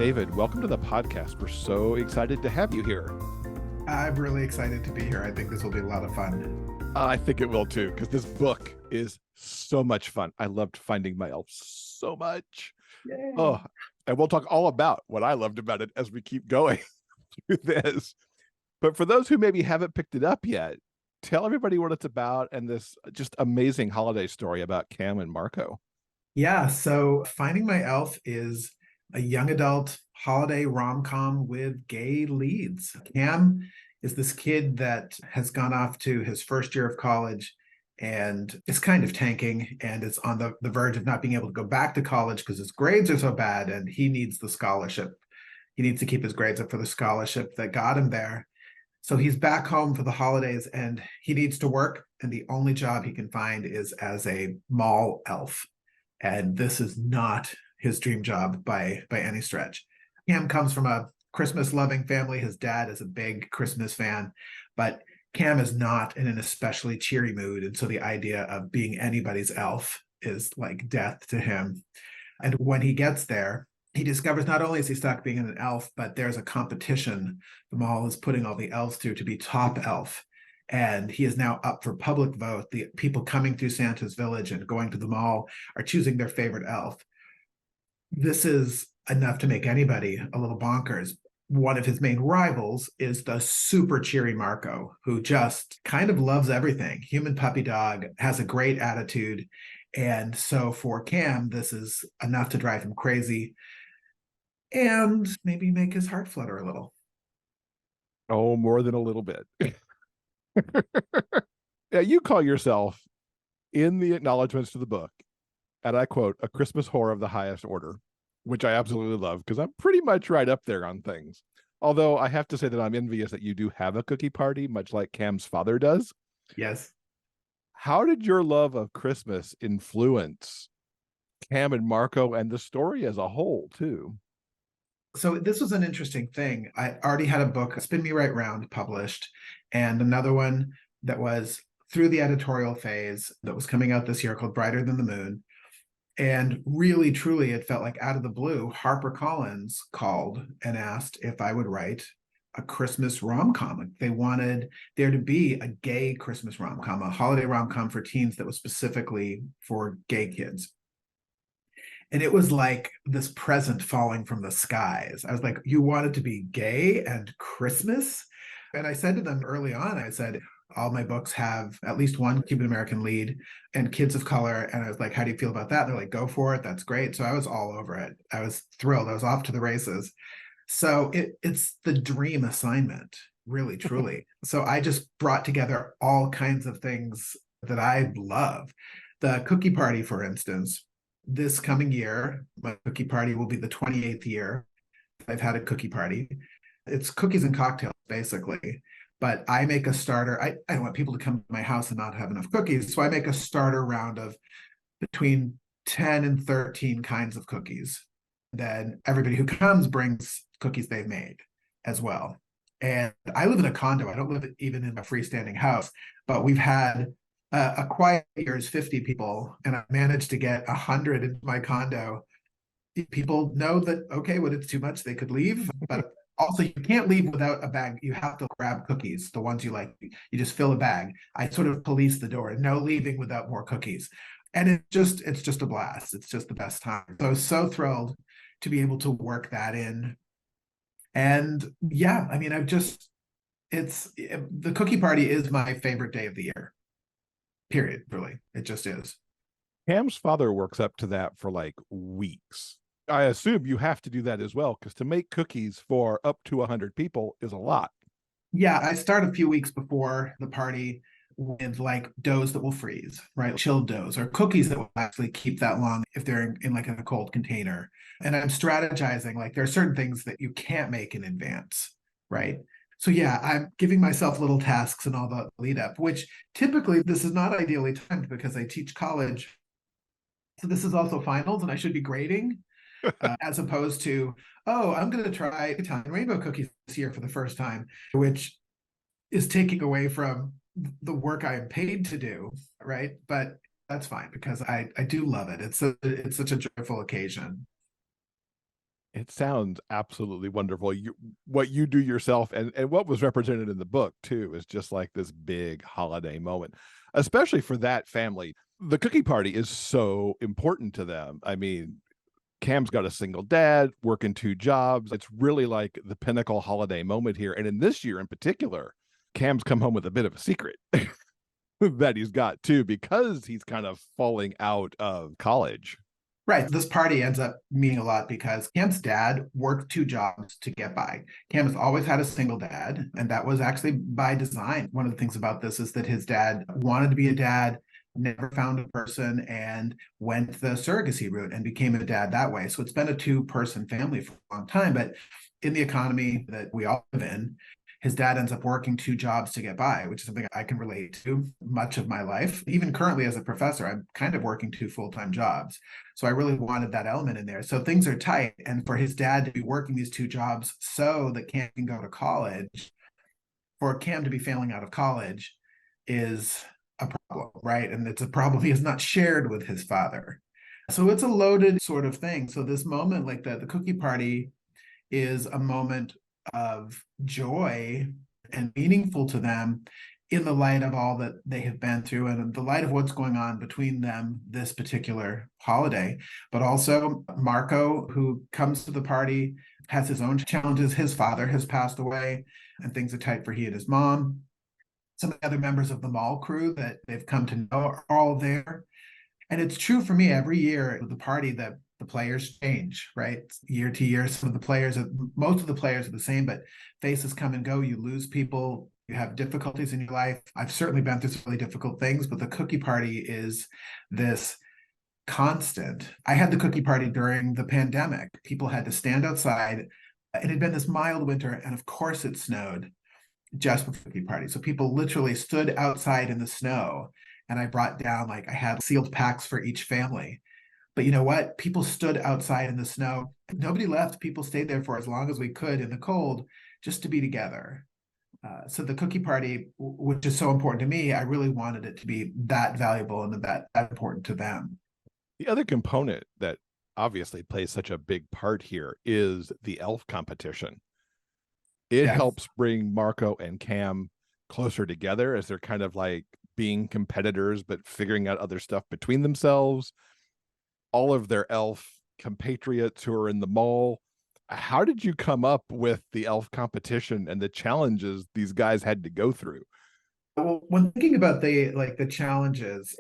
David, welcome to the podcast. We're so excited to have you here. I'm really excited to be here. I think this will be a lot of fun. I think it will too, because this book is so much fun. I loved Finding My Elf so much. Yay. Oh, and we'll talk all about what I loved about it as we keep going through this. But for those who maybe haven't picked it up yet, tell everybody what it's about and this just amazing holiday story about Cam and Marco. Yeah, so Finding My Elf is a young adult holiday rom-com with gay leads. Cam is this kid that has gone off to his first year of college and is kind of tanking and is on the verge of not being able to go back to college because his grades are so bad and he needs the scholarship. He needs to keep his grades up for the scholarship that got him there. So he's back home for the holidays and he needs to work. And the only job he can find is as a mall elf. And this is not his dream job by any stretch. Cam comes from a Christmas loving family. His dad is a big Christmas fan, but Cam is not in an especially cheery mood. And so the idea of being anybody's elf is like death to him. And when he gets there, he discovers not only is he stuck being an elf, but there's a competition the mall is putting all the elves through to be top elf. And he is now up for public vote. The people coming through Santa's village and going to the mall are choosing their favorite elf. This is enough to make anybody a little bonkers. One of his main rivals is the super cheery Marco, who just kind of loves everything. Human puppy dog, has a great attitude. And so for Cam, this is enough to drive him crazy and maybe make his heart flutter a little. Oh, more than a little bit. Yeah, you call yourself in the acknowledgments to the book, and I quote, a Christmas horror of the highest order, which I absolutely love because I'm pretty much right up there on things. Although I have to say that I'm envious that you do have a cookie party, much like Cam's father does. Yes. How did your love of Christmas influence Cam and Marco and the story as a whole, too? So this was an interesting thing. I already had a book, Spin Me Right Round, published, and another one that was through the editorial phase that was coming out this year called Brighter Than the Moon. And really, truly, it felt like out of the blue, HarperCollins called and asked if I would write a Christmas rom-com. They wanted there to be a gay Christmas rom-com, a holiday rom-com for teens that was specifically for gay kids. And it was like this present falling from the skies. I was like, you wanted to be gay and Christmas? And I said to them early on, I said, all my books have at least one Cuban American lead and kids of color. And I was like, how do you feel about that? They're like, go for it. That's great. So I was all over it. I was thrilled. I was off to the races. So it's the dream assignment, really, truly. So I just brought together all kinds of things that I love. The cookie party, for instance, this coming year, my cookie party will be the 28th year I've had a cookie party. It's cookies and cocktails, basically. But I make a starter. I don't want people to come to my house and not have enough cookies. So I make a starter round of between 10 and 13 kinds of cookies. Then everybody who comes brings cookies they've made as well. And I live in a condo. I don't live even in a freestanding house, but we've had a quiet year is 50 people, and I managed to get 100 into my condo. People know that, okay, when it's too much, they could leave, but also you can't leave without a bag. You have to grab cookies, the ones you like. You just fill a bag. I sort of police the door, no leaving without more cookies. And it's just a blast. It's just the best time. So I was so thrilled to be able to work that in. And yeah, I mean, the cookie party is my favorite day of the year. Period. Really. It just is. Cam's father works up to that for like weeks. I assume you have to do that as well, because to make cookies for up to 100 people is a lot. Yeah, I start a few weeks before the party with like doughs that will freeze, right? Chilled doughs or cookies that will actually keep that long if they're in like in a cold container. And I'm strategizing, like there are certain things that you can't make in advance, right? So yeah, I'm giving myself little tasks and all the lead up, which typically this is not ideally timed because I teach college. So this is also finals and I should be grading as opposed to, oh, I'm going to try Italian rainbow cookies this year for the first time, which is taking away from the work I am paid to do, right? But that's fine because I do love it. It's such a joyful occasion. It sounds absolutely wonderful. What you do yourself and what was represented in the book too is just like this big holiday moment, especially for that family. The cookie party is so important to them. I mean, Cam's got a single dad, working two jobs. It's really like the pinnacle holiday moment here. And in this year in particular, Cam's come home with a bit of a secret that he's got too, because he's kind of falling out of college. Right. This party ends up meaning a lot because Cam's dad worked two jobs to get by. Cam has always had a single dad, and that was actually by design. One of the things about this is that his dad wanted to be a dad, never found a person, and went the surrogacy route and became a dad that way. So it's been a two-person family for a long time. But in the economy that we all live in, his dad ends up working two jobs to get by, which is something I can relate to much of my life. Even currently as a professor, I'm kind of working two full-time jobs. So I really wanted that element in there. So things are tight. And for his dad to be working these two jobs so that Cam can go to college, for Cam to be failing out of college is a problem, right? And it's a problem he has not shared with his father. So it's a loaded sort of thing. So this moment, like the cookie party, is a moment of joy and meaningful to them in the light of all that they have been through and in the light of what's going on between them this particular holiday. But also Marco, who comes to the party, has his own challenges. His father has passed away and things are tight for he and his mom. Some of the other members of the mall crew that they've come to know are all there. And it's true for me every year at the party that the players change, right? Year to year, some of the players, most of the players are the same, but faces come and go. You lose people, you have difficulties in your life. I've certainly been through some really difficult things, but the cookie party is this constant. I had the cookie party during the pandemic. People had to stand outside. It had been this mild winter, and of course it snowed just before the cookie party. So people literally stood outside in the snow, and I brought down, like, I had sealed packs for each family. But you know what? People stood outside in the snow. Nobody left. People stayed there for as long as we could in the cold just to be together. So the cookie party, which is so important to me, I really wanted it to be that valuable and that important to them. The other component that obviously plays such a big part here is the elf competition. It Yeah. helps bring Marco and Cam closer together as they're kind of like being competitors, but figuring out other stuff between themselves. All of their elf compatriots who are in the mall. How did you come up with the elf competition and the challenges these guys had to go through? Well, when thinking about the challenges,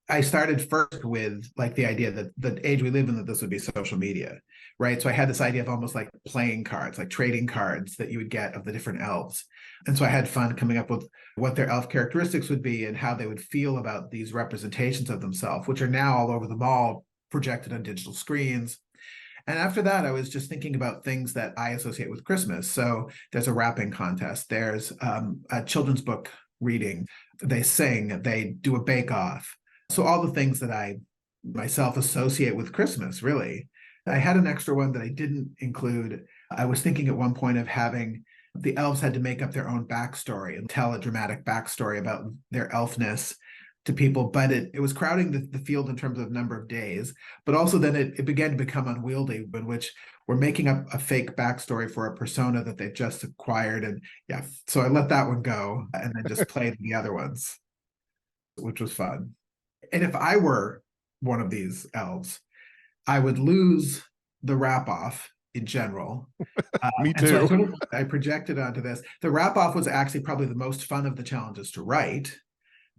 I started first with like the idea that the age we live in, that this would be social media, right? So I had this idea of almost like playing cards, like trading cards that you would get of the different elves. And so I had fun coming up with what their elf characteristics would be and how they would feel about these representations of themselves, which are now all over the mall, projected on digital screens. And after that, I was just thinking about things that I associate with Christmas. So there's a rapping contest, there's a children's book reading, they sing, they do a bake off. So all the things that I myself associate with Christmas, really. I had an extra one that I didn't include. I was thinking at one point of having the elves had to make up their own backstory and tell a dramatic backstory about their elfness to people, but it was crowding the field in terms of number of days, but also then it began to become unwieldy, in which we're making up a fake backstory for a persona that they've just acquired. And yeah, so I let that one go and then just played the other ones, which was fun. And if I were one of these elves, I would lose the wrap off in general. Me And so too. I projected onto this. The wrap off was actually probably the most fun of the challenges to write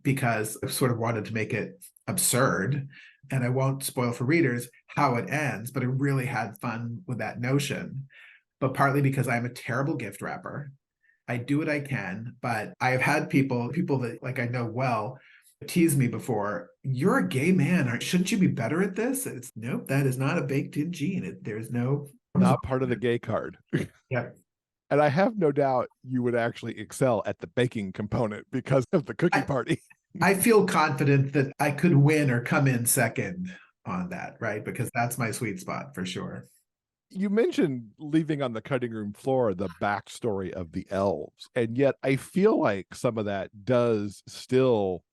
because I sort of wanted to make it absurd. And I won't spoil for readers how it ends, but I really had fun with that notion. But partly because I'm a terrible gift wrapper. I do what I can, but I have had people that like I know well tease me before. You're a gay man. Shouldn't you be better at this? It's nope, that is not a baked in gene. There's no Not part of the gay card. yeah. And I have no doubt you would actually excel at the baking component because of the cookie party. I feel confident that I could win or come in second on that, right? Because that's my sweet spot for sure. You mentioned leaving on the cutting room floor the backstory of the elves, and yet I feel like some of that does still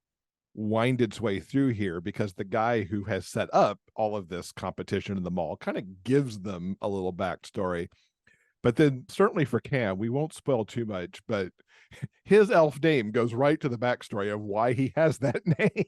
wind its way through here, because the guy who has set up all of this competition in the mall kind of gives them a little backstory. But then certainly for Cam, we won't spoil too much, but his elf name goes right to the backstory of why he has that name.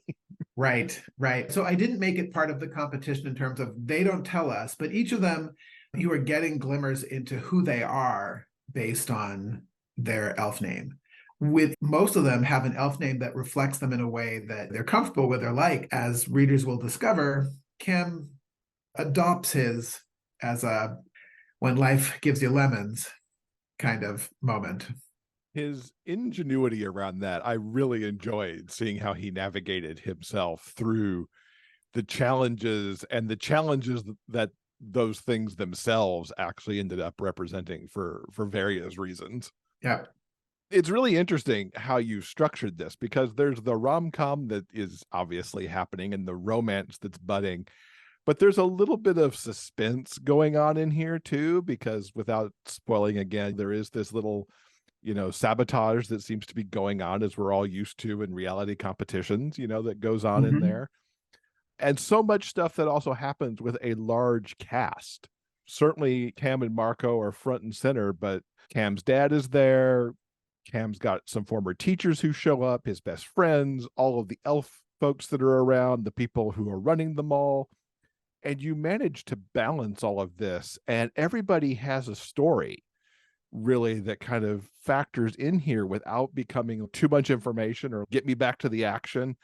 Right, right. So I didn't make it part of the competition in terms of they don't tell us, but each of them, you are getting glimmers into who they are based on their elf name. With most of them have an elf name that reflects them in a way that they're comfortable with or like, as readers will discover. Kim adopts his as a when life gives you lemons kind of moment. His ingenuity around that, I really enjoyed seeing how he navigated himself through the challenges, and the challenges that those things themselves actually ended up representing for various reasons. Yeah. It's really interesting how you structured this, because there's the rom-com that is obviously happening and the romance that's budding, but there's a little bit of suspense going on in here too, because without spoiling again, there is this little, sabotage that seems to be going on, as we're all used to in reality competitions, that goes on in Mm-hmm. there. And so much stuff that also happens with a large cast. Certainly Cam and Marco are front and center, but Cam's dad is there. Cam's got some former teachers who show up, his best friends, all of the elf folks that are around, the people who are running the mall. And you manage to balance all of this, and everybody has a story really that kind of factors in here without becoming too much information or get me back to the action.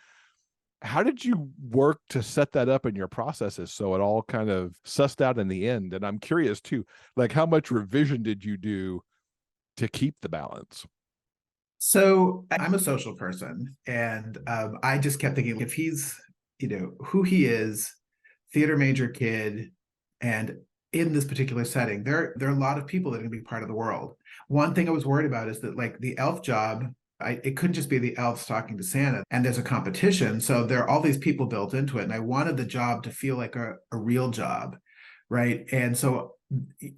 How did you work to set that up in your processes so it all kind of sussed out in the end? And I'm curious too, like, how much revision did you do to keep the balance? So I'm a social person, and I just kept thinking if he's, who he is, theater major kid, and in this particular setting, there are a lot of people that are going to be part of the world. One thing I was worried about is that like the elf job, it couldn't just be the elves talking to Santa, and there's a competition, so there are all these people built into it, and I wanted the job to feel like a real job, right? And so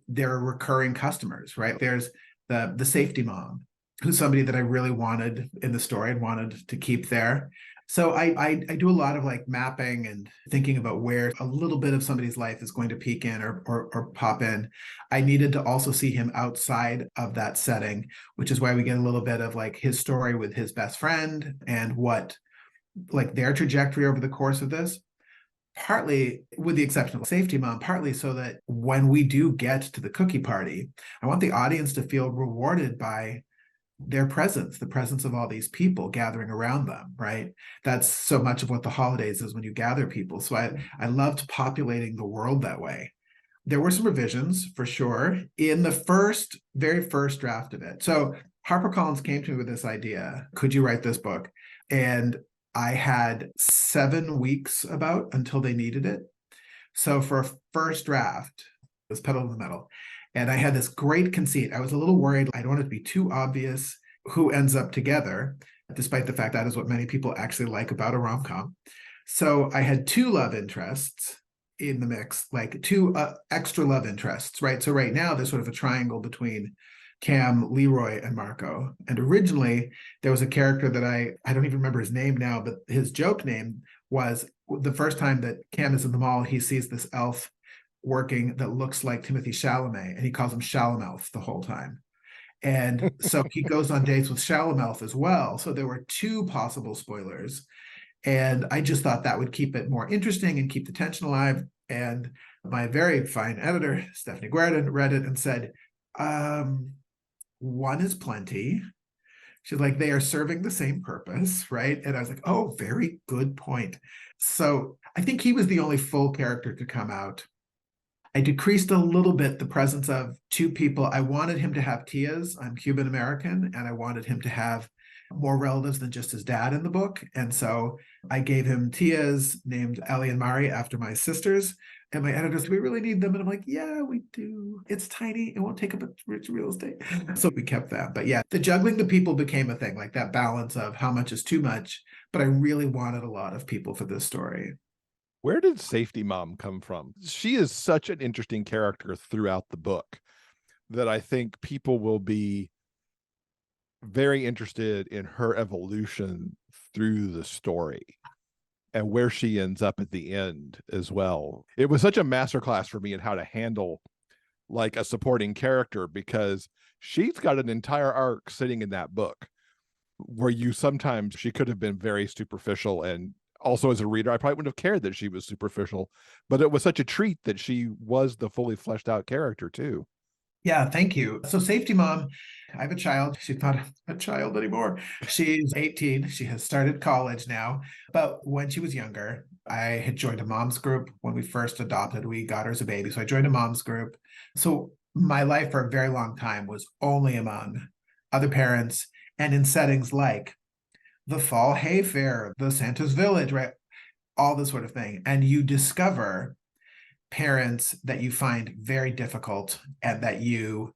there are recurring customers, right? There's the safety mom, who's somebody that I really wanted in the story and wanted to keep there. So I do a lot of like mapping and thinking about where a little bit of somebody's life is going to peek in or pop in. I needed to also see him outside of that setting, which is why we get a little bit of like his story with his best friend and what like their trajectory over the course of this. Partly with the exception of safety mom, partly so that when we do get to the cookie party, I want the audience to feel rewarded by their presence, the presence of all these people gathering around them, right? That's so much of what the holidays is, when you gather people. So I loved populating the world that way. There were some revisions for sure in the very first draft of it. So HarperCollins came to me with this idea. Could you write this book? And I had 7 weeks about until they needed it. So for a first draft, it was pedal to the metal. And I had this great conceit. I was a little worried. I don't want it to be too obvious who ends up together, despite the fact that is what many people actually like about a rom-com. So I had 2 love interests in the mix, like 2 extra love interests, right? So right now there's sort of a triangle between Cam, Leroy, and Marco. And originally there was a character that I don't even remember his name now, but his joke name was the first time that Cam is in the mall, he sees this elf working that looks like Timothy Chalamet, and he calls him Shalamelf the whole time. And so he goes on dates with Shalamelf as well. So there were 2 possible spoilers. And I just thought that would keep it more interesting and keep the tension alive. And my very fine editor, Stephanie Guerdon, read it and said, 1 is plenty. She's like, they are serving the same purpose, right? And I was like, oh, very good point. So I think he was the only full character to come out. I decreased a little bit the presence of 2 people. I wanted him to have tias. I'm Cuban American, and I wanted him to have more relatives than just his dad in the book. And so I gave him tias named Ellie and Mari after my sisters. And my editors, do we really need them? And I'm like, yeah, we do. It's tiny. It won't take up much real estate. So we kept that. But yeah, the juggling the people became a thing, like that balance of how much is too much. But I really wanted a lot of people for this story. Where did Safety Mom come from? She is such an interesting character throughout the book that I think people will be very interested in her evolution through the story and where she ends up at the end as well. It was such a masterclass for me in how to handle like a supporting character, because she's got an entire arc sitting in that book where you sometimes she could have been very superficial, and also as a reader I probably wouldn't have cared that she was superficial, but it was such a treat that she was the fully fleshed out character too. Yeah, thank you. So, Safety Mom, I have a child. She's not a child anymore. She's 18. She has started college now. But when she was younger, I had joined a mom's group when we first adopted. We got her as a baby. So, I joined a mom's group. So, my life for a very long time was only among other parents and in settings like the fall hay fair, the Santa's village, right? All this sort of thing. And you discover parents that you find very difficult and that you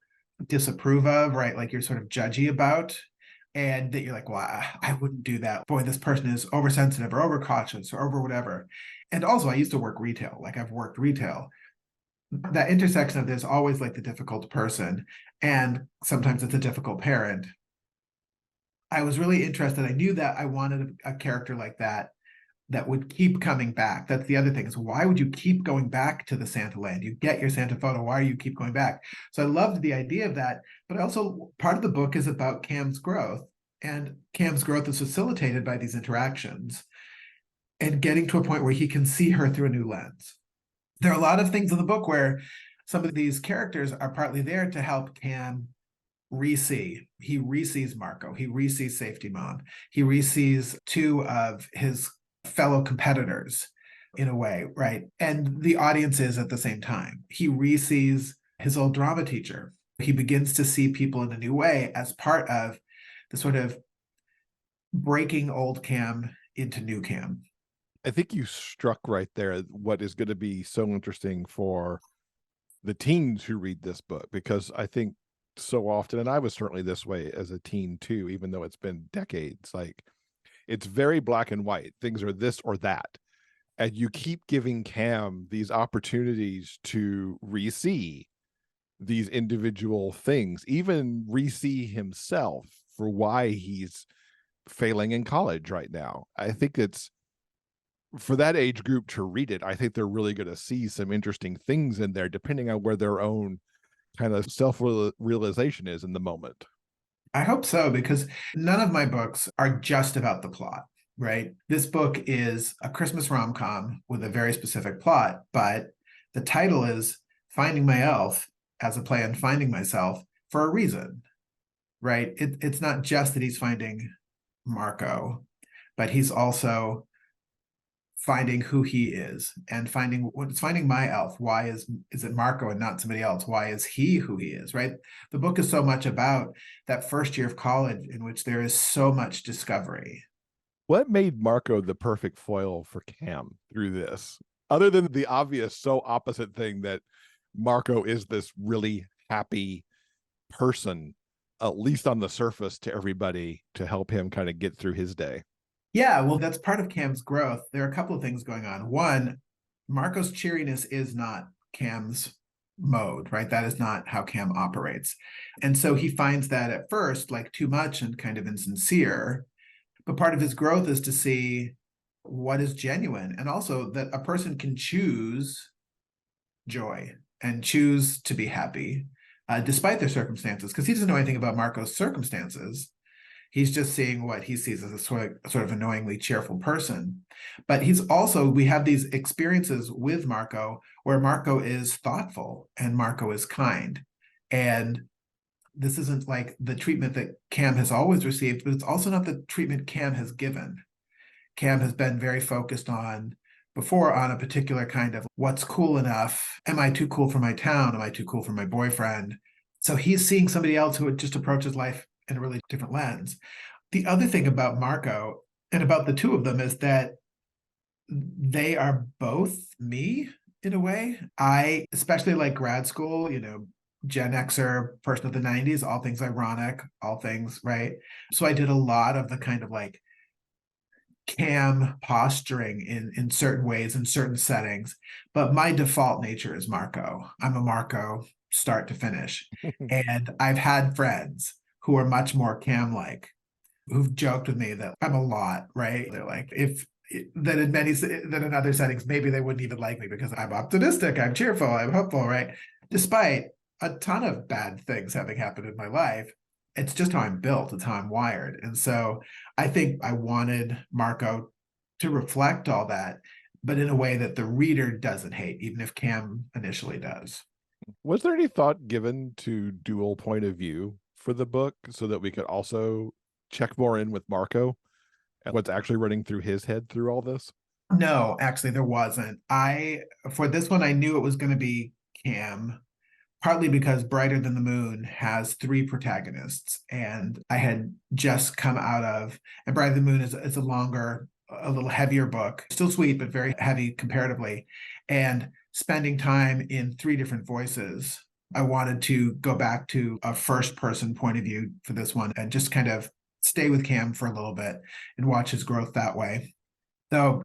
disapprove of, right? Like you're sort of judgy about, and that you're like, well, I wouldn't do that. Boy, this person is oversensitive or overcautious or over whatever. And also, I used to work retail, like I've worked retail. That intersection of there's always like the difficult person, and sometimes it's a difficult parent. I was really interested. I knew that I wanted a character like that would keep coming back. That's the other thing, is why would you keep going back to the Santa land? You get your Santa photo. Why do you keep going back? So I loved the idea of that. But also part of the book is about Cam's growth. And Cam's growth is facilitated by these interactions and getting to a point where he can see her through a new lens. There are a lot of things in the book where some of these characters are partly there to help Cam re-see. He re-sees Marco. He re-sees Safety Mom. He re-sees two of his fellow competitors in a way, right? And the audiences at the same time. He re-sees his old drama teacher. He begins to see people in a new way as part of the sort of breaking old Cam into new Cam. I think you struck right there what is going to be so interesting for the teens who read this book, because I think so often, and I was certainly this way as a teen too, even though it's been decades, like it's very black and white. Things are this or that. And you keep giving Cam these opportunities to re-see these individual things, even re-see himself for why he's failing in college right now. I think it's for that age group to read it. I think they're really going to see some interesting things in there, depending on where their own kind of self-realization is in the moment. I hope so, because none of my books are just about the plot, right? This book is a Christmas rom-com with a very specific plot, but the title is Finding My Elf as a play on finding myself for a reason, right? It's not just that he's finding Marco, but he's also finding who he is and finding my elf. Why is it Marco and not somebody else? Why is he who he is, right? The book is so much about that first year of college in which there is so much discovery. What made Marco the perfect foil for Cam through this, other than the obvious so opposite thing that Marco is this really happy person, at least on the surface, to everybody to help him kind of get through his day? Yeah, well, that's part of Cam's growth. There are a couple of things going on. One, Marco's cheeriness is not Cam's mode, right? That is not how Cam operates. And so he finds that at first like too much and kind of insincere. But part of his growth is to see what is genuine, and also that a person can choose joy and choose to be happy despite their circumstances, because he doesn't know anything about Marco's circumstances. He's just seeing what he sees as a sort of annoyingly cheerful person. But he's also, we have these experiences with Marco where Marco is thoughtful and Marco is kind. And this isn't like the treatment that Cam has always received, but it's also not the treatment Cam has given. Cam has been very focused on before on a particular kind of what's cool enough. Am I too cool for my town? Am I too cool for my boyfriend? So he's seeing somebody else who just approaches life in a really different lens. The other thing about Marco and about the two of them is that they are both me in a way. I especially like grad school, Gen Xer, person of the 90s, all things ironic, all things, right? So I did a lot of the kind of like Cam posturing in certain ways, in certain settings. But my default nature is Marco. I'm a Marco start to finish. And I've had friends who are much more Cam-like, who've joked with me that I'm a lot, right? They're like, if that in other settings, maybe they wouldn't even like me because I'm optimistic, I'm cheerful, I'm hopeful, right? Despite a ton of bad things having happened in my life, it's just how I'm built, it's how I'm wired. And so I think I wanted Marco to reflect all that, but in a way that the reader doesn't hate, even if Cam initially does. Was there any thought given to dual point of view for the book so that we could also check more in with Marco and what's actually running through his head through all this? No, actually, there wasn't. For this one, I knew it was going to be Cam, partly because Brighter Than the Moon has three protagonists, and I had just come out of, and Brighter Than the Moon is a longer, a little heavier book, still sweet, but very heavy comparatively. And spending time in three different voices, I wanted to go back to a first person point of view for this one and just kind of stay with Cam for a little bit and watch his growth that way. So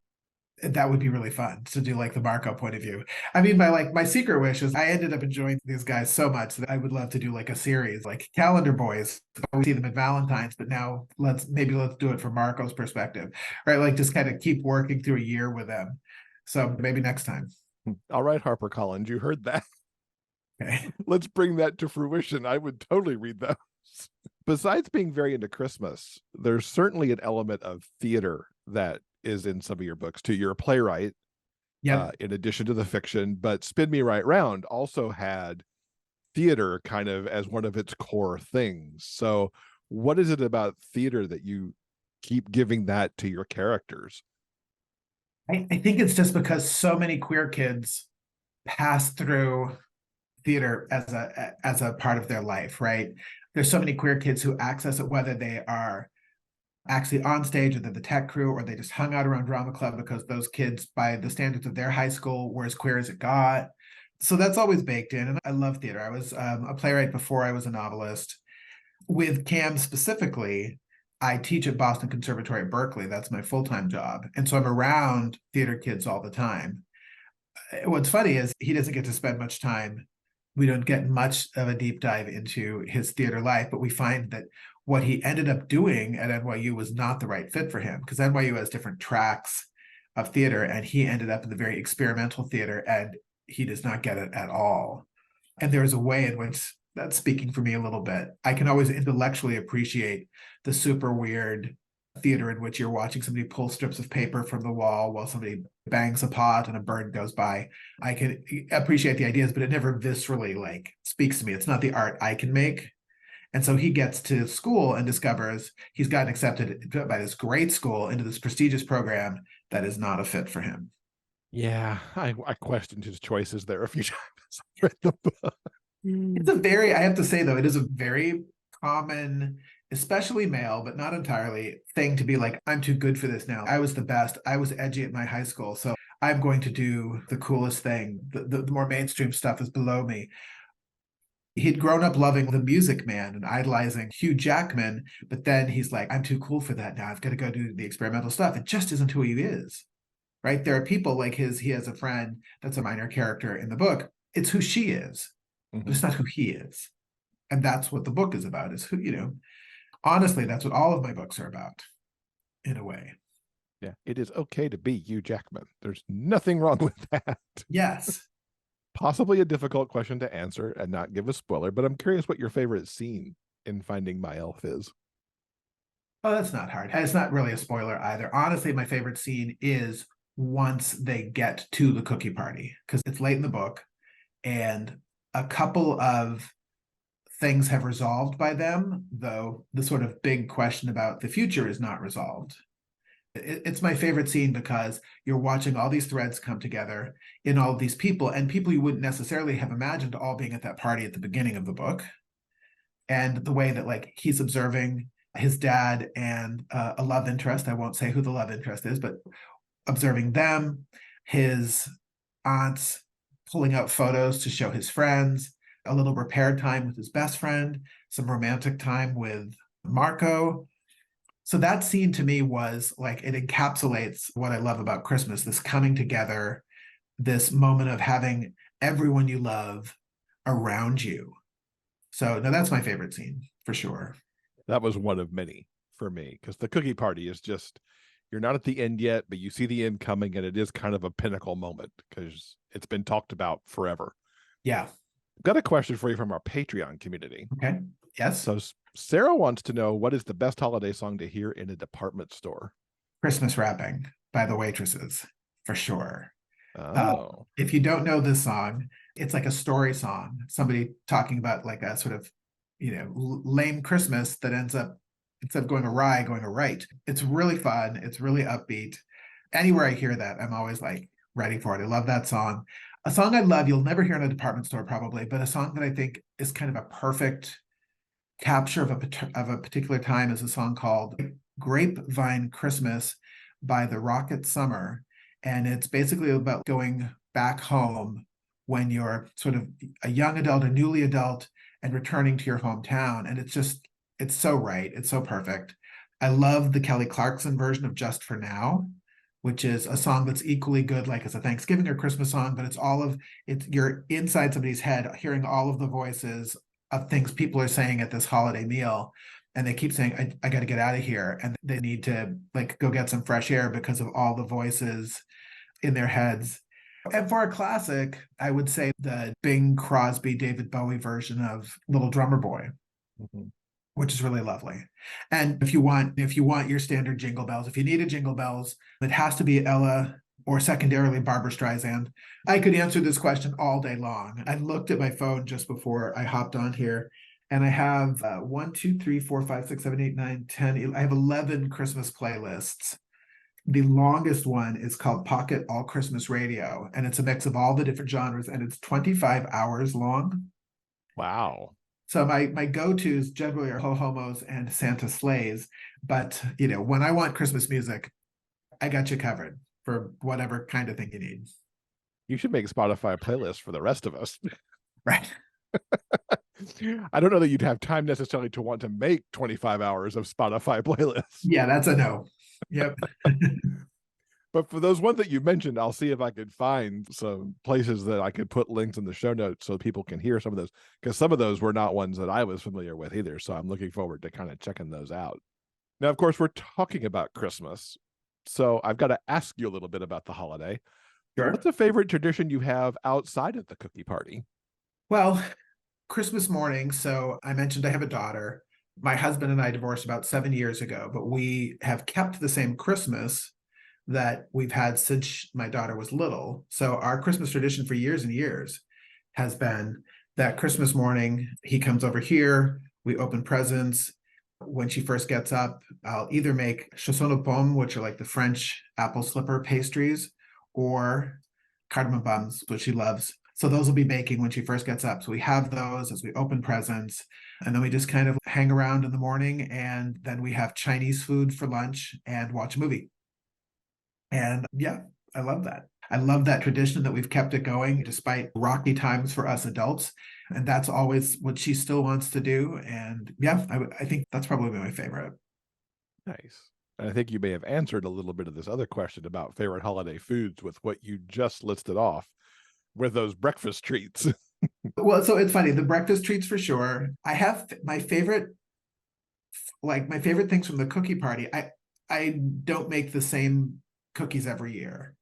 that would be really fun to do like the Marco point of view. I mean, my secret wish is I ended up enjoying these guys so much that I would love to do like a series like Calendar Boys. We see them at Valentine's, but now let's do it from Marco's perspective, right? Like just kind of keep working through a year with them. So maybe next time. All right, HarperCollins, you heard that. Okay. Let's bring that to fruition. I would totally read those. Besides being very into Christmas, there's certainly an element of theater that is in some of your books too. You're a playwright, Yeah. in addition to the fiction, but Spin Me Right Round also had theater kind of as one of its core things. So, what is it about theater that you keep giving that to your characters? I think it's just because so many queer kids pass through theater as a part of their life, right? There's so many queer kids who access it, whether they are actually on stage or they're the tech crew or they just hung out around drama club because those kids, by the standards of their high school, were as queer as it got. So that's always baked in. And I love theater. I was a playwright before I was a novelist. With Cam specifically, I teach at Boston Conservatory at Berkeley. That's my full-time job. And so I'm around theater kids all the time. What's funny is he doesn't get to spend much time. We don't get much of a deep dive into his theater life, but we find that what he ended up doing at NYU was not the right fit for him because NYU has different tracks of theater, and he ended up in the very experimental theater, and he does not get it at all. And there is a way in which that's speaking for me a little bit. I can always intellectually appreciate the super weird theater in which you're watching somebody pull strips of paper from the wall while somebody bangs a pot and a bird goes by. I can appreciate the ideas, but it never viscerally like speaks to me. It's not the art I can make. And so he gets to school and discovers he's gotten accepted by this great school into this prestigious program that is not a fit for him. Yeah, I questioned his choices there a few times. I read the book. It's I have to say though, it is a very common, especially male, but not entirely, thing to be like, I'm too good for this now. I was the best. I was edgy at my high school. So I'm going to do the coolest thing. The more mainstream stuff is below me. He'd grown up loving The Music Man and idolizing Hugh Jackman, but then he's like, I'm too cool for that now. I've got to go do the experimental stuff. It just isn't who he is, right? There are people like he has a friend that's a minor character in the book. It's who she is, but it's not who he is. And that's what the book is about, is who, honestly, that's what all of my books are about, in a way. Yeah, it is okay to be Hugh Jackman. There's nothing wrong with that. Yes. Possibly a difficult question to answer and not give a spoiler, but I'm curious what your favorite scene in Finding My Elf is. Oh, that's not hard. It's not really a spoiler either. Honestly, my favorite scene is once they get to the cookie party, because it's late in the book and a couple of things have resolved by them, though the sort of big question about the future is not resolved. It's my favorite scene because you're watching all these threads come together in all of these people, and people you wouldn't necessarily have imagined all being at that party at the beginning of the book. And the way that like he's observing his dad and a love interest, I won't say who the love interest is, but observing them, his aunts pulling out photos to show his friends, a little repair time with his best friend, some romantic time with Marco. So that scene to me was like, it encapsulates what I love about Christmas, this coming together, this moment of having everyone you love around you. So no, that's my favorite scene for sure. That was one of many for me, because the cookie party is just, you're not at the end yet, but you see the end coming, and it is kind of a pinnacle moment because it's been talked about forever. Yeah. I've got a question for you from our Patreon community. Okay. Yes. So Sarah wants to know, what is the best holiday song to hear in a department store? Christmas wrapping by the waitresses, for sure. Oh, If you don't know this song, it's like a story song. Somebody talking about like a sort of, lame Christmas that ends up, instead of going awry, going right. It's really fun. It's really upbeat. Anywhere I hear that, I'm always like ready for it. I love that song. A song I love, you'll never hear in a department store probably, but a song that I think is kind of a perfect capture of a particular time is a song called Grapevine Christmas by the Rocket Summer. And it's basically about going back home when you're sort of a young adult, a newly adult, and returning to your hometown. And it's so right. It's so perfect. I love the Kelly Clarkson version of Just for Now, which is a song that's equally good, like as a Thanksgiving or Christmas song, but you're inside somebody's head, hearing all of the voices of things people are saying at this holiday meal. And they keep saying, I got to get out of here. And they need to like go get some fresh air because of all the voices in their heads. And for a classic, I would say the Bing Crosby, David Bowie version of Little Drummer Boy, which is really lovely. And if you want your standard jingle bells, if you need a jingle bells, it has to be Ella or secondarily Barbra Streisand. I could answer this question all day long. I looked at my phone just before I hopped on here, and I have 1, 2, 3, 4, 5, 6, 7, 8, 9, 10. I have 11 Christmas playlists. The longest one is called Pocket All Christmas Radio, and it's a mix of all the different genres, and it's 25 hours long. wow. So my go-tos generally are ho-homos and Santa sleighs. But when I want Christmas music, I got you covered for whatever kind of thing you need. You should make Spotify playlists for the rest of us. Right. I don't know that you'd have time necessarily to want to make 25 hours of Spotify playlists. Yeah, that's a no. Yep. But for those ones that you mentioned, I'll see if I could find some places that I could put links in the show notes so people can hear some of those, because some of those were not ones that I was familiar with either. So I'm looking forward to kind of checking those out. Now, of course, we're talking about Christmas, so I've got to ask you a little bit about the holiday. Sure. What's a favorite tradition you have outside of the cookie party? Well, Christmas morning. So I mentioned I have a daughter. My husband and I divorced about 7 years ago, but we have kept the same Christmas that we've had since my daughter was little. So our Christmas tradition for years and years has been that Christmas morning, he comes over here, we open presents. When she first gets up, I'll either make chausson aux pommes, which are like the French apple slipper pastries, or cardamom buns, which she loves. So those will be baking when she first gets up. So we have those as we open presents. And then we just kind of hang around in the morning. And then we have Chinese food for lunch and watch a movie. And yeah, I love that. I love that tradition that we've kept it going despite rocky times for us adults. And that's always what she still wants to do. And yeah, I think that's probably my favorite. Nice. And I think you may have answered a little bit of this other question about favorite holiday foods with what you just listed off with those breakfast treats. Well, so it's funny, the breakfast treats for sure. I have my favorite things from the cookie party. I don't make the same cookies every year.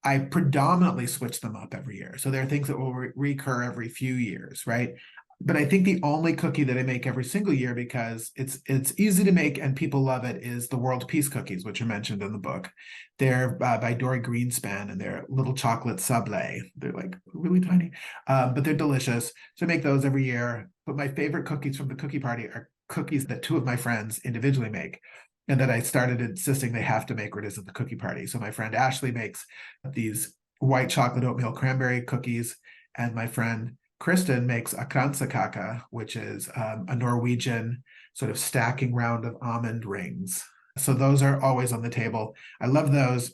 I predominantly switch them up every year. So there are things that will recur every few years, right? But I think the only cookie that I make every single year, because it's easy to make and people love it, is the World Peace cookies, which are mentioned in the book. They're by Dory Greenspan, and they're little chocolate sablé. They're like really tiny, but they're delicious. So I make those every year. But my favorite cookies from the cookie party are cookies that two of my friends individually make, and that I started insisting they have to make what is at the cookie party. So my friend Ashley makes these white chocolate oatmeal cranberry cookies, and my friend Kristen makes a kransekake, which is a Norwegian sort of stacking round of almond rings. So those are always on the table. I love those.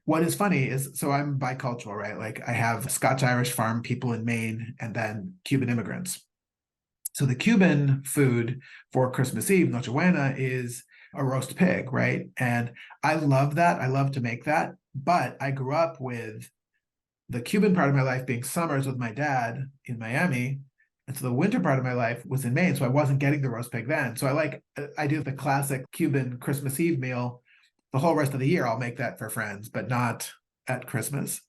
What is funny is, so I'm bicultural, right? Like I have Scotch-Irish farm people in Maine and then Cuban immigrants. So the Cuban food for Christmas Eve, Noche Buena, is a roast pig, right? And I love that. I love to make that. But I grew up with the Cuban part of my life being summers with my dad in Miami, And so the winter part of my life was in Maine, so I wasn't getting the roast pig then. So I do the classic Cuban Christmas Eve meal. The whole rest of the year, I'll make that for friends, but not at Christmas.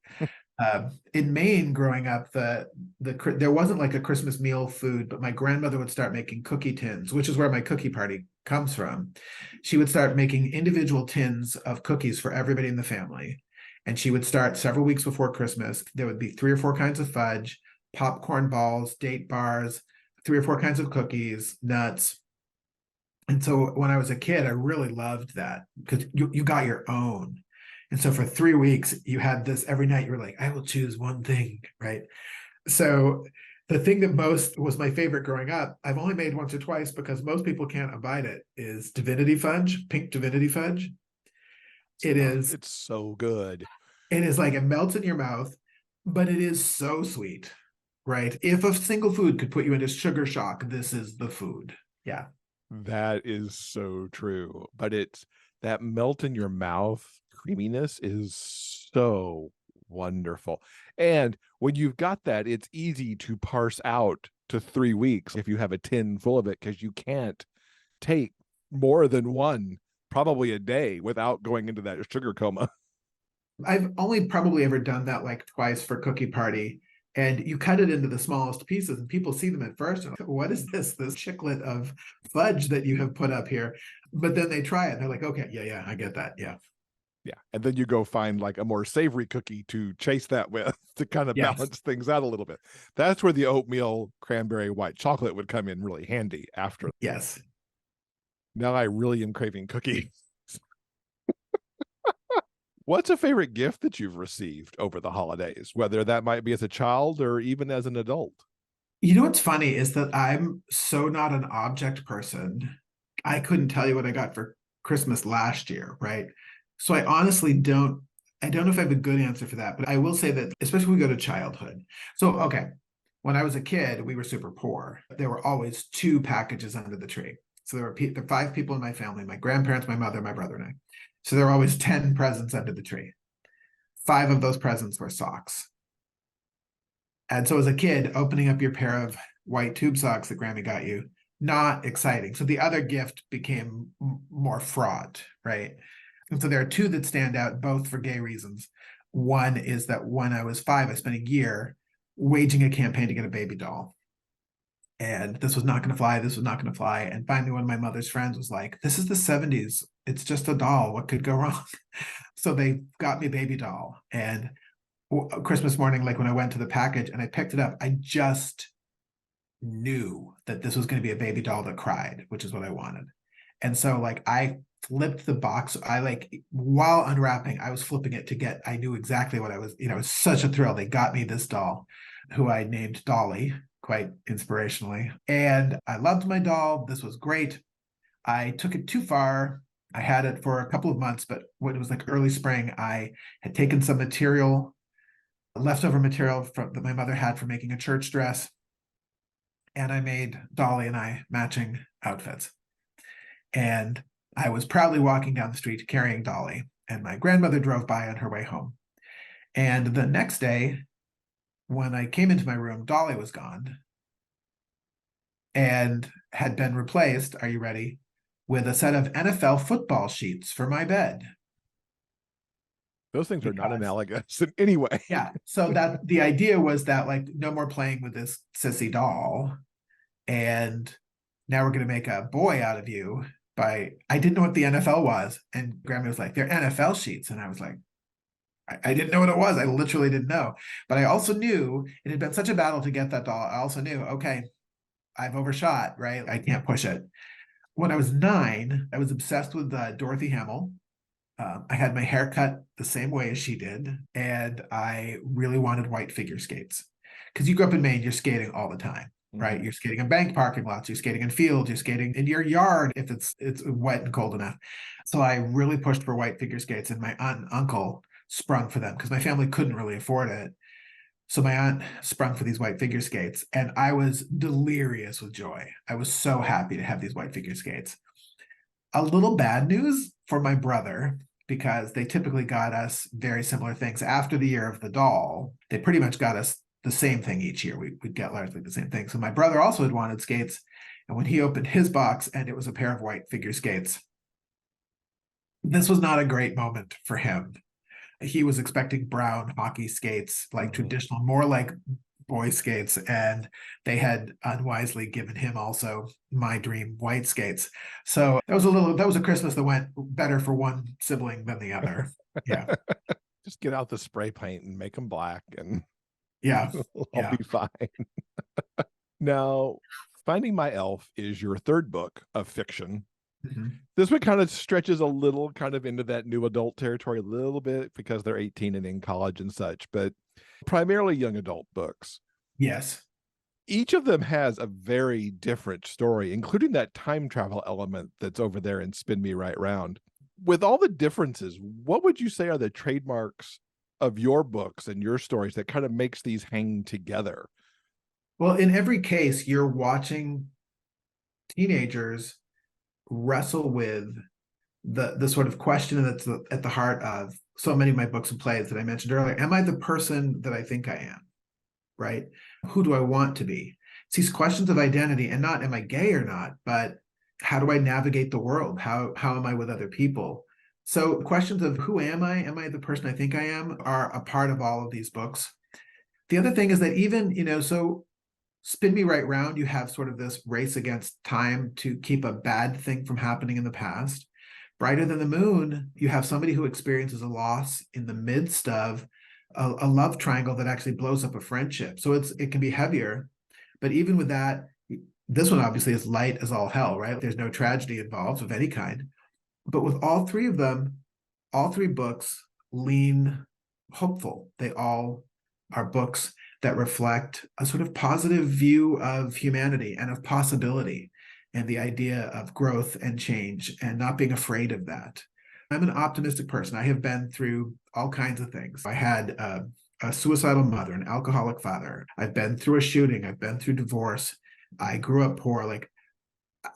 In Maine, growing up, there wasn't like a Christmas meal food, but my grandmother would start making cookie tins, which is where my cookie party comes from. She would start making individual tins of cookies for everybody in the family. And she would start several weeks before Christmas. There would be 3 or 4 kinds of fudge, popcorn balls, date bars, 3 or 4 kinds of cookies, nuts. And so when I was a kid, I really loved that because you got your own. And so for 3 weeks, you had this every night. You were like, I will choose one thing, right? So the thing that most was my favorite growing up, I've only made once or twice because most people can't abide it, is divinity fudge, pink divinity fudge. It's so good. It is like it melts in your mouth, but it is so sweet, right? If a single food could put you into sugar shock, this is the food. Yeah. That is so true. But it's that melt in your mouth creaminess is so wonderful. And when you've got that, it's easy to parse out to 3 weeks if you have a tin full of it, because you can't take more than one probably a day without going into that sugar coma. I've only probably ever done that like twice for cookie party. And you cut it into the smallest pieces, and people see them at first and like, what is this chiclet of fudge that you have put up here? But then they try it and they're like, okay, yeah, I get that. Yeah. Yeah. And then you go find like a more savory cookie to chase that with to kind of Yes. balance things out a little bit. That's where the oatmeal cranberry white chocolate would come in really handy after. Yes. Now I really am craving cookies. What's a favorite gift that you've received over the holidays, whether that might be as a child or even as an adult? You know what's funny is that I'm so not an object person. I couldn't tell you what I got for Christmas last year, right? So I honestly I don't know if I have a good answer for that, but I will say that, especially when we go to childhood. So, okay, when I was a kid, we were super poor. There were always 2 packages under the tree. So there were 5 people in my family, my grandparents, my mother, my brother, and I. So there were always 10 presents under the tree. 5 of those presents were socks. And so as a kid, opening up your pair of white tube socks that Grammy got you, not exciting. So the other gift became more fraught, right? And so there are 2 that stand out, both for gay reasons. One is that when I was 5, I spent a year waging a campaign to get a baby doll. And this was not going to fly. This was not going to fly. And finally, one of my mother's friends was like, this is the 70s. It's just a doll. What could go wrong? So they got me a baby doll. And Christmas morning, like when I went to the package and I picked it up, I just knew that this was going to be a baby doll that cried, which is what I wanted. And so like I flipped the box. While unwrapping, I was flipping it I knew exactly what I was, it was such a thrill. They got me this doll who I named Dolly, quite inspirationally. And I loved my doll. This was great. I took it too far. I had it for a couple of months, but when it was like early spring, I had taken some leftover material that my mother had for making a church dress. And I made Dolly and I matching outfits. And I was proudly walking down the street carrying Dolly, and my grandmother drove by on her way home. And the next day, when I came into my room, Dolly was gone and had been replaced, are you ready, with a set of NFL football sheets for my bed. Those things are not analogous in any way. Yeah. So that the idea was that like no more playing with this sissy doll. And now we're going to make a boy out of you I didn't know what the NFL was. And Grammy was like, they're NFL sheets. And I was like, I didn't know what it was. I literally didn't know. But I also knew it had been such a battle to get that doll. I also knew, okay, I've overshot, right? I can't push it. When I was 9, I was obsessed with Dorothy Hamill. I had my hair cut the same way as she did. And I really wanted white figure skates. Because you grew up in Maine, you're skating all the time. Right, you're skating in bank parking lots, you're skating in fields, you're skating in your yard if it's wet and cold enough. So I really pushed for white figure skates, and my aunt and uncle sprung for them because my family couldn't really afford it. So my aunt sprung for these white figure skates, and I was delirious with joy. I was so happy to have these white figure skates. A little bad news for my brother, because they typically got us very similar things. After the year of the doll, they pretty much got us the same thing each year. We'd get largely the same thing. So my brother also had wanted skates. And when he opened his box and it was a pair of white figure skates, this was not a great moment for him. He was expecting brown hockey skates, like traditional, more like boy skates, and they had unwisely given him also my dream white skates. So that was a Christmas that went better for one sibling than the other. Yeah. Just get out the spray paint and make them black, and Yeah. I'll be fine. Now, Finding My Elf is your third book of fiction. Mm-hmm. This one kind of stretches a little kind of into that new adult territory a little bit because they're 18 and in college and such, but primarily young adult books. Yes. Each of them has a very different story, including that time travel element that's over there in Spin Me Right Round. With all the differences, what would you say are the trademarks of your books and your stories that kind of makes these hang together? Well, in every case, you're watching teenagers wrestle with the sort of question that's at the heart of so many of my books and plays that I mentioned earlier. Am I the person that I think I am? Right? Who do I want to be? It's these questions of identity, and not am I gay or not, but how do I navigate the world? How am I with other people? So questions of who am I? Am I the person I think I am? Are a part of all of these books. The other thing is that even, so Spin Me Right Round, you have sort of this race against time to keep a bad thing from happening in the past. Brighter Than the Moon, you have somebody who experiences a loss in the midst of a love triangle that actually blows up a friendship. So it can be heavier, but even with that, this one obviously is light as all hell, right? There's no tragedy involved of any kind. But with all three of them, all three books lean hopeful. They all are books that reflect a sort of positive view of humanity and of possibility and the idea of growth and change and not being afraid of that. I'm an optimistic person. I have been through all kinds of things. I had a suicidal mother, an alcoholic father. I've been through a shooting. I've been through divorce. I grew up poor. Like,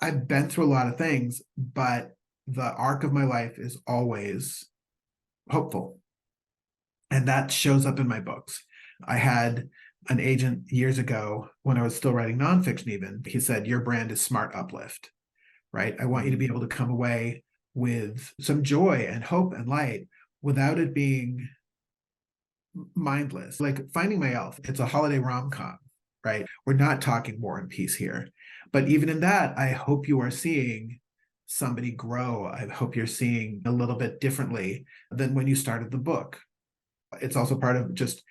I've been through a lot of things, but the arc of my life is always hopeful. And that shows up in my books. I had an agent years ago when I was still writing nonfiction even. He said, your brand is smart uplift, right? I want you to be able to come away with some joy and hope and light without it being mindless. Like Finding My Elf, it's a holiday rom-com, right? We're not talking War and Peace here. But even in that, I hope you are seeing somebody grow. I hope you're seeing a little bit differently than when you started the book. It's also part of just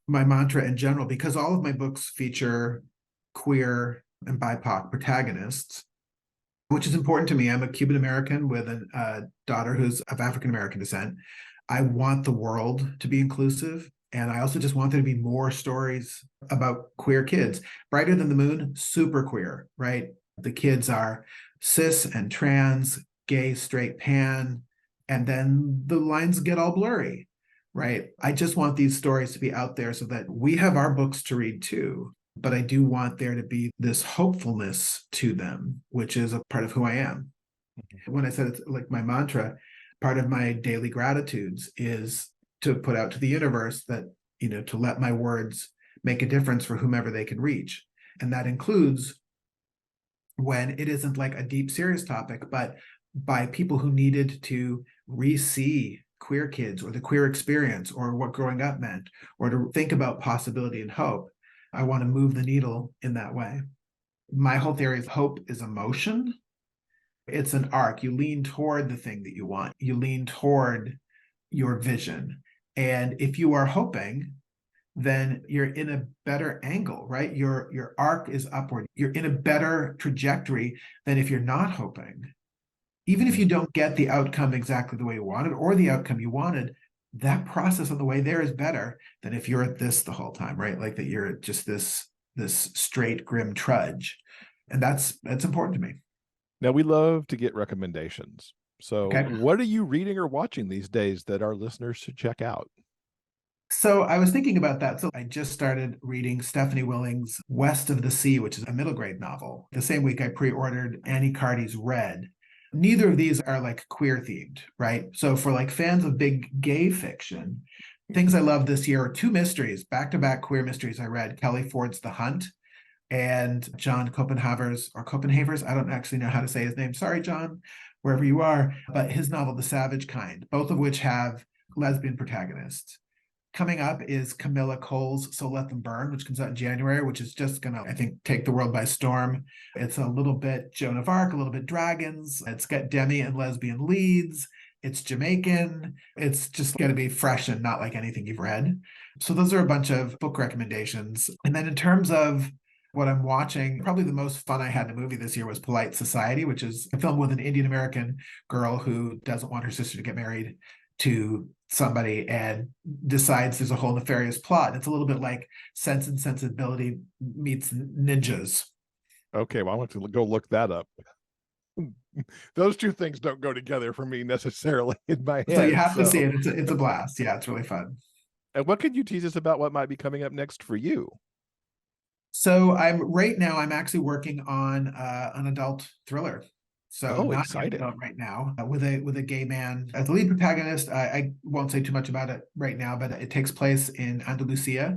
my mantra in general, because all of my books feature queer and BIPOC protagonists, which is important to me. I'm a Cuban American with a daughter who's of African American descent. I want the world to be inclusive. And I also just want there to be more stories about queer kids. Brighter Than the Moon, super queer, right? The kids are cis and trans, gay, straight, pan, and then the lines get all blurry, right? I just want these stories to be out there so that we have our books to read too. But I do want there to be this hopefulness to them, which is a part of who I am. When I said it's like my mantra, part of my daily gratitudes is to put out to the universe that, to let my words make a difference for whomever they can reach. And that includes when it isn't like a deep, serious topic, but by people who needed to re-see queer kids or the queer experience or what growing up meant, or to think about possibility and hope. I want to move the needle in that way. My whole theory is hope is emotion. It's an arc. You lean toward the thing that you want. You lean toward your vision. And if you are hoping, then you're in a better angle, right? Your arc is upward. You're in a better trajectory than if you're not hoping. Even if you don't get the outcome exactly the way you wanted or the outcome you wanted, that process on the way there is better than if you're at this the whole time, right? Like that you're just this straight, grim trudge. And that's important to me. Now, we love to get recommendations. So What are you reading or watching these days that our listeners should check out? So I was thinking about that. So I just started reading Stephanie Willing's West of the Sea, which is a middle grade novel. The same week I pre-ordered Annie Carty's Red. Neither of these are like queer themed, right? So for like fans of big gay fiction, Things I love this year are two mysteries, back-to-back queer mysteries I read. Kelly Ford's The Hunt and John Copenhaver's, I don't actually know how to say his name. Sorry, John, wherever you are, but his novel, The Savage Kind, both of which have lesbian protagonists. Coming up is Camilla Cole's So Let Them Burn, which comes out in January, which is just going to, I think, take the world by storm. It's a little bit Joan of Arc, a little bit dragons. It's got demi and lesbian leads. It's Jamaican. It's just going to be fresh and not like anything you've read. So those are a bunch of book recommendations. And then in terms of what I'm watching, probably the most fun I had in a movie this year was Polite Society, which is a film with an Indian American girl who doesn't want her sister to get married to somebody and decides there's a whole nefarious plot. It's a little bit like Sense and Sensibility meets ninjas. Okay, well, I want to go look that up. Those two things don't go together for me necessarily in my head. So you have to see it. It's a blast. Yeah, it's really fun. And what could you tease us about what might be coming up next for you? So I'm actually working on an adult thriller. So not exciting right now with a gay man as the lead protagonist. I won't say too much about it right now, but it takes place in Andalusia,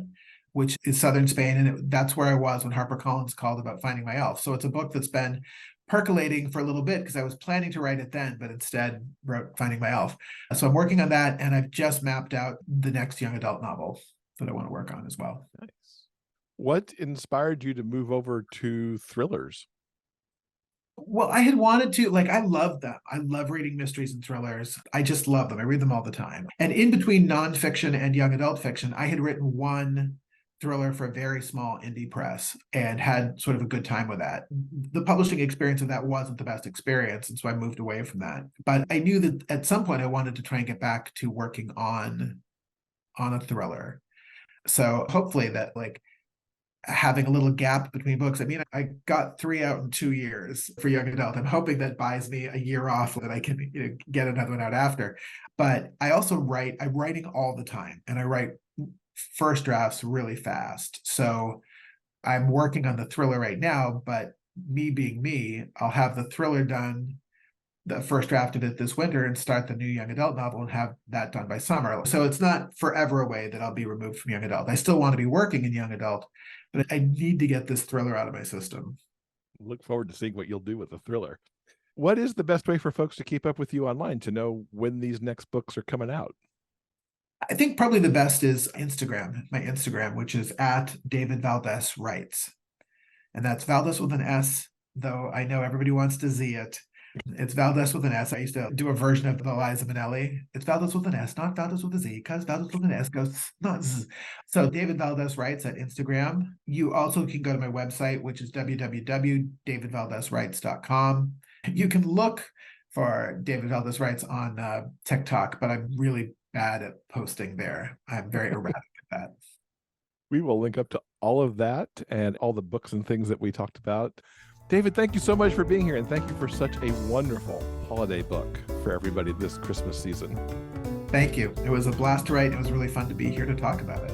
which is southern Spain, and that's where I was when HarperCollins called about Finding My Elf. So it's a book that's been percolating for a little bit because I was planning to write it then, but instead wrote Finding My Elf. So I'm working on that, and I've just mapped out the next young adult novel that I want to work on as well. Nice. What inspired you to move over to thrillers? Well, I had wanted to, I love them. I love reading mysteries and thrillers. I just love them. I read them all the time. And in between nonfiction and young adult fiction, I had written one thriller for a very small indie press and had sort of a good time with that. The publishing experience of that wasn't the best experience, and so I moved away from that. But I knew that at some point I wanted to try and get back to working on a thriller. So hopefully that having a little gap between books. I mean, I got 3 out in 2 years for young adult. I'm hoping that buys me a year off so that I can get another one out after. But I also write. I'm writing all the time, and I write first drafts really fast. So I'm working on the thriller right now, but me being me, I'll have the thriller done, the first draft of it this winter, and start the new young adult novel and have that done by summer. So it's not forever away that I'll be removed from young adult. I still want to be working in young adult, but I need to get this thriller out of my system. Look forward to seeing what you'll do with the thriller. What is the best way for folks to keep up with you online to know when these next books are coming out? I think probably the best is Instagram, my Instagram, which is at David Valdes Writes. And that's Valdes with an S, though I know everybody wants to Z it. It's Valdes with an S. I used to do a version of the Liza Minnelli. It's Valdes with an S, not Valdes with a Z, because Valdes with an S goes not Z. So David Valdes Writes at Instagram. You also can go to my website, which is www.davidvaldeswrites.com. You can look for David Valdes Writes on TikTok, but I'm really bad at posting there. I'm very erratic at that. We will link up to all of that and all the books and things that we talked about. David, thank you so much for being here, and thank you for such a wonderful holiday book for everybody this Christmas season. Thank you. It was a blast to write. It was really fun to be here to talk about it.